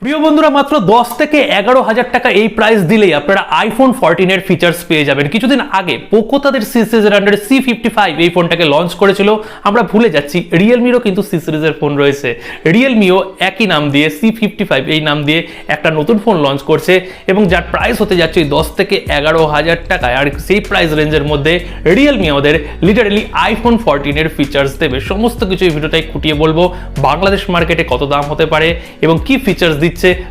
প্রিয় বন্ধুরা, মাত্র 10 থেকে 11,000 টাকা এই প্রাইস দিলেই আপনারা আইফোন 14 এর ফিচার্স পেয়ে যাবেন। কিছুদিন আগে পোকো তাদের সি সিরিজের আন্ডারে C55 এই ফোনটাকে লঞ্চ করেছিল। আমরা ভুলে যাচ্ছি রিয়েলমিরও কিন্তু সি সিরিজের ফোন রয়েছে। রিয়েলমিও একই নাম দিয়ে C55 এই নাম দিয়ে একটা নতুন ফোন লঞ্চ করছে এবং যার প্রাইস হতে যাচ্ছে 10 থেকে 11,000 টাকায়। আর সেই প্রাইস রেঞ্জের মধ্যে রিয়েলমি আমাদের লিটারালি আইফোন 14 এর ফিচার্স দেবে। সমস্ত কিছু এই ভিডিওটাই খুঁটিয়ে বলবো। বাংলাদেশ মার্কেটে কত দাম হতে পারে এবং কি ফিচার্স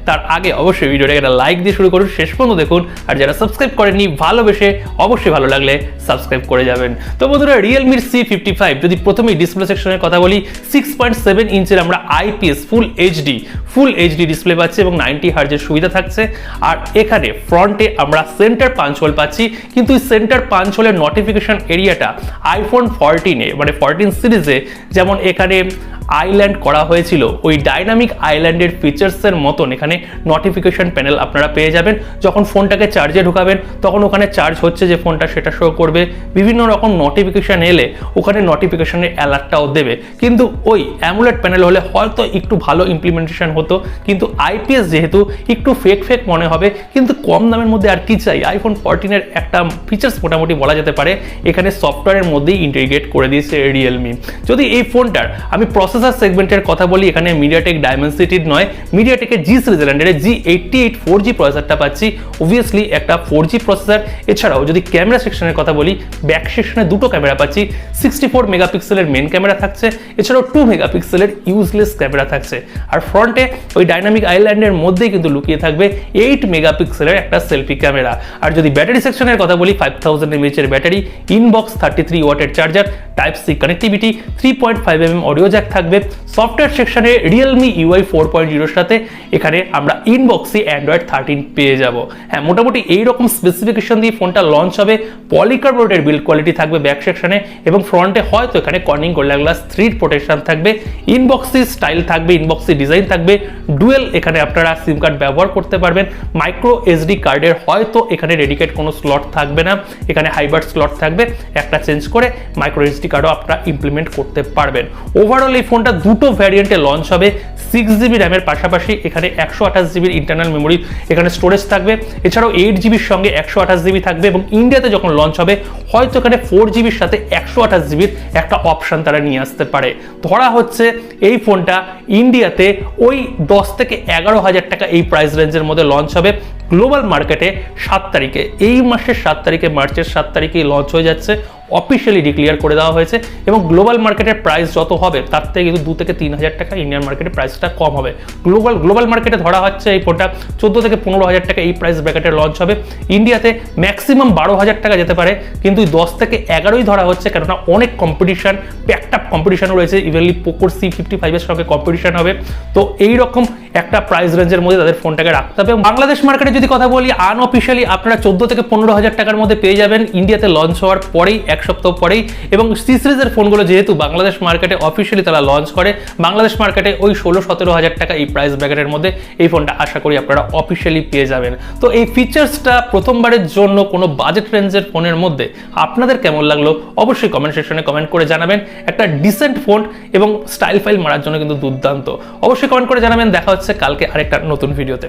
তার আগে অবশ্যই ভিডিওটাকে একটা লাইক দিয়ে শুরু করুন, শেষ পর্যন্ত দেখুন। আর যারা সাবস্ক্রাইব করেননি, ভালোবেসে অবশ্যই ভালো লাগলে সাবস্ক্রাইব করে যাবেন। তো বন্ধুরা, রিয়েলমির C55 যদি প্রথমেই ডিসপ্লে সেকশনের কথা বলি, 6.7 ইঞ্চের আমরা IPS ফুল এইচডি ডিসপ্লে পাচ্ছি এবং 90 হার্জের সুবিধা থাকছে। আর এখানে ফ্রন্টে আমরা সেন্টার পাঞ্চ হোল পাচ্ছি, কিন্তু এই সেন্টার পাঞ্চ হোলের নোটিফিকেশন এরিয়াটা আইফোন 14 মানে 14 সিরিজে যেমন এখানে আইল্যান্ড করা হয়েছিল, ওই ডাইনামিক আইল্যান্ডের ফিচার্সের মতন এখানে নোটিফিকেশন প্যানেল আপনারা পেয়ে যাবেন। যখন ফোনটাকে চার্জে ঢুকাবেন তখন ওখানে চার্জ হচ্ছে যে ফোনটা সেটা শো করবে। বিভিন্ন রকম নোটিফিকেশন এলে ওখানে নোটিফিকেশনের অ্যালার্টটাও দেবে। কিন্তু ওই অ্যামুলেট প্যানেল হলে হয়তো একটু ভালো ইমপ্লিমেন্টেশন হতো, কিন্তু আইপিএস যেহেতু একটু ফেক মনে হবে। কিন্তু কম দামের মধ্যে আর কি চাই, আইফোন 14 এর একটা ফিচার্স মোটামুটি বলা যেতে পারে এখানে সফটওয়্যারের মধ্যেই ইন্টিগ্রেট করে দিয়েছে রিয়েলমি। যদি এই ফোনটার আমি প্রসেসর সেগমেন্টের কথা বলি, এখানে মিডিয়াটেক ডায়মেনসিটির নয়, মিডিয়াটেকের জি সিরিজের আন্ডারে G88 4G প্রসেসরটা পাচ্ছি। অবভিয়াসলি একটা 4G প্রসেসর। এছাড়াও যদি ক্যামেরা সেকশনের কথা বলি, ব্যাক সেকশনে দুটো ক্যামেরা পাচ্ছি। 64 মেগাপিক্সেলের মেন ক্যামেরা থাকছে, এছাড়াও 2 মেগাপিক্সেলের ইউজলেস ক্যামেরা থাকছে। আর ফ্রন্টে ওই ডাইনামিক আইল্যান্ডের মধ্যেই কিন্তু লুকিয়ে থাকবে 8 মেগাপিক্সেলের একটা সেলফি ক্যামেরা। আর যদি ব্যাটারি সেকশনের কথা বলি, 5000 mAh এর ব্যাটারি, ইনবক্স 33 ওয়াটের charger, type C connectivity, 3.5 mm audio jack থাকবে। সফটওয়্যার সেকশনে রিয়েলমি UI 4.0 এর সাথে এখানে আমরা ইনবক্সে Android 13 পেয়ে যাব। হ্যাঁ, মোটামুটি এইরকম স্পেসিফিকেশন দিয়ে ফোনটা লঞ্চ হবে। পলিকার্বনেটের বিল্ড কোয়ালিটি থাকবে ব্যাক সেকশনে এবং ফ্রন্টে হয়তো এখানে কর্নিং গোরিল্লা গ্লাস 3 প্রোটেকশন থাকবে। ইনবক্সি স্টাইল থাকবে, ইনবক্সি ডিজাইন থাকবে। ডুয়েল এখানে আপনারা সিম কার্ড ব্যবহার করতে পারবেন। মাইক্রো SD কার্ডের হয়তো এখানে ডেডিকেট কোনো স্লট থাকবে না, এখানে হাইব্রিড স্লট থাকবে। একটা চেঞ্জ করে মাইক্রো SD কার্ডও আপনারা ইমপ্লিমেন্ট করতে পারবেন। ওভারঅল এই ফোনটা দুটো ভ্যারিয়েন্টে লঞ্চ হবে। 6GB র্যামের পাশাপাশি এখানে 128GB ইন্টারনাল মেমোরি এখানে স্টোরেজ থাকবে। এছাড়াও 8GBর সঙ্গে 128GB থাকবে এবং ইন্ডিয়াতে যখন লঞ্চ হবে হয়তো এখানে 4GBর সাথে 128GBর একটা অপশন তারা নিয়ে আসতে পারে। ধরা হচ্ছে এই ফোনটা ইন্ডিয়াতে ওই 10 থেকে 11,000 টাকা এই প্রাইস রেঞ্জের মধ্যে লঞ্চ হবে। গ্লোবাল মার্কেটে 7 তারিখে, এই মাসের 7 তারিখে, মার্চের 7 তারিখেই লঞ্চ হয়ে যাচ্ছে, অফিসিয়ালি ডিক্লেয়ার করে দেওয়া হয়েছে। এবং গ্লোবাল মার্কেটের প্রাইস যত হবে তার থেকে কিন্তু 2 থেকে 3,000 টাকা ইন্ডিয়ান মার্কেটের প্রাইসটা কম হবে। গ্লোবাল মার্কেটে ধরা হচ্ছে এই ফোনটা 14 থেকে 15,000 টাকা এই প্রাইস ব্র্যাকেটে লঞ্চ হবে। ইন্ডিয়াতে ম্যাক্সিমাম 12,000 টাকা যেতে পারে, কিন্তু 10 থেকে 11ই ধরা হচ্ছে, কেননা অনেক কম্পিটিশন, প্যাকড আপ কম্পিটিশনও রয়েছে। ইভেনলি পোকোর C55 এর সঙ্গে কম্পিটিশন হবে। তো এইরকম একটা প্রাইস রেঞ্জের মধ্যে তাদের ফোনটাকে রাখতে হবে। বাংলাদেশ মার্কেটে যদি কথা বলি, আনঅফিসিয়ালি আপনারা 14 থেকে 15,000 টাকার মধ্যে পেয়ে যাবেন ইন্ডিয়াতে লঞ্চ হওয়ার পরেই, এক সপ্তাহ পরেই। এবং সি সিরিজের ফোনগুলো যেহেতু বাংলাদেশ মার্কেটে অফিসিয়ালি তারা লঞ্চ করে, বাংলাদেশ মার্কেটে ওই 16-17,000 টাকা এই প্রাইস ব্র্যাকেটের মধ্যে এই ফোনটা আশা করি আপনারা অফিসিয়ালি পেয়ে যাবেন। তো এই ফিচার্সটা প্রথমবারের জন্য কোনো বাজেট রেঞ্জের ফোনের মধ্যে আপনাদের কেমন লাগলো অবশ্যই কমেন্ট সেকশনে কমেন্ট করে জানাবেন। একটা ডিসেন্ট ফোন এবং স্টাইল ফাইল মারার জন্য কিন্তু দুর্দান্ত। অবশ্যই কমেন্ট করে জানাবেন। দেখা হচ্ছে কালকে আরেকটা নতুন ভিডিওতে।